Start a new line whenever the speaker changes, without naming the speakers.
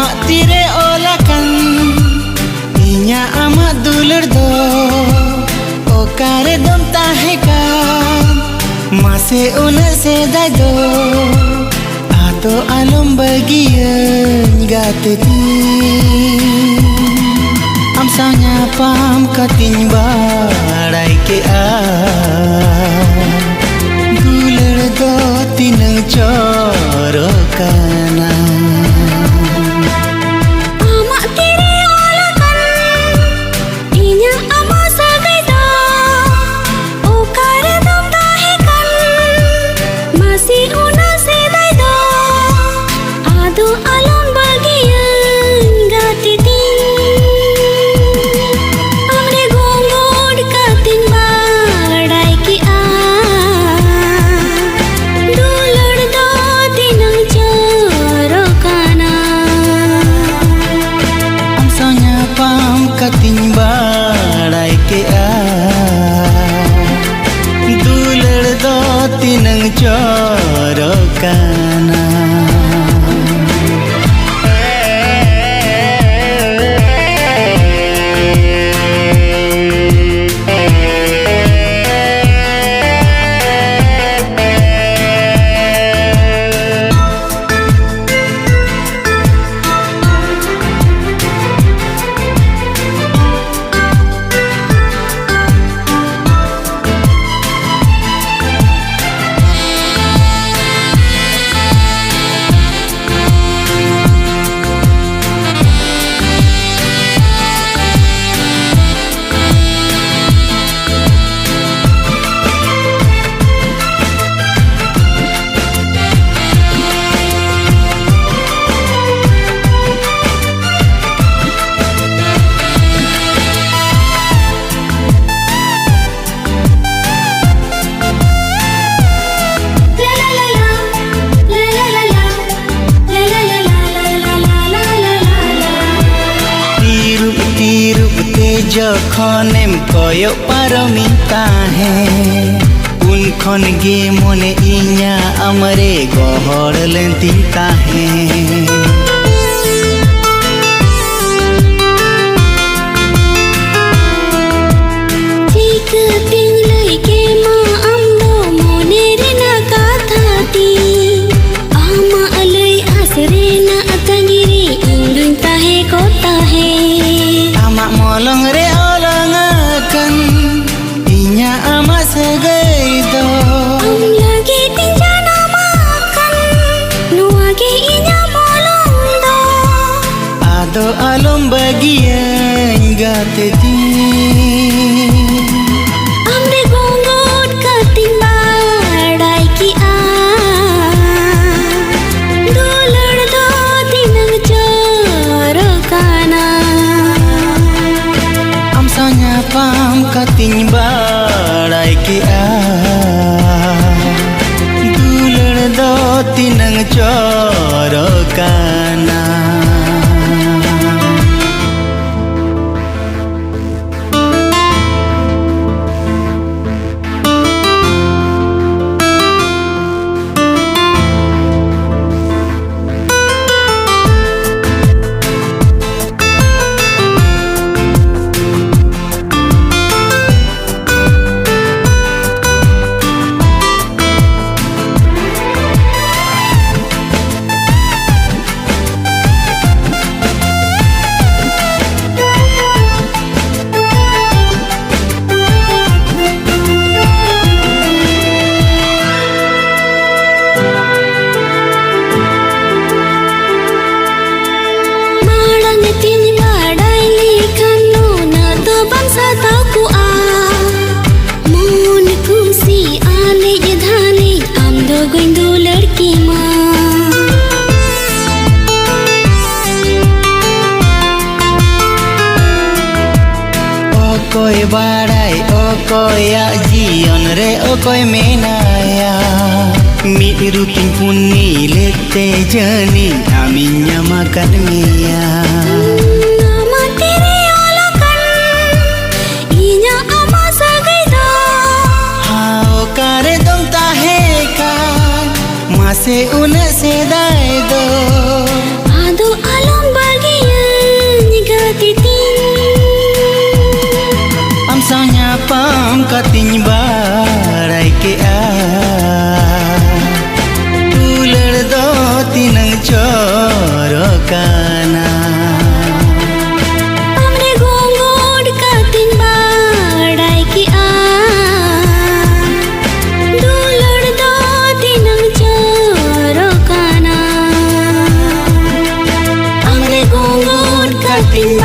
amak tire olakan inya amak dular do okare dom tahekan masih una sedai do atau alum bagian gateti amsanya pam kating barai ke dular do tinang corokana kating barai ke dular do tinang corokana जखनेम कोयो पारमिन ताहे उनखन गे मने इnya amare Gohar लेंतिन ताहे molong re olangakan inya amak segai do am lagi tinjana makan nuage inya molong do ado alom bagian gateti amre gongot kating barai ki dular do tinang corokana pam kating barai ke dular do tinang corokana okoy barai okoya jion re okoy menaya mid rutin puni lete jani aminya makan meya nama tiri olakan inya ama sagai do ha okare dom tahekan mase una sedai do adu alom काना
हमरे घूंघट कातिन बाड़ाई की दुलड़ दो दिनंग चोरो काना हमरे घूंघट कातिन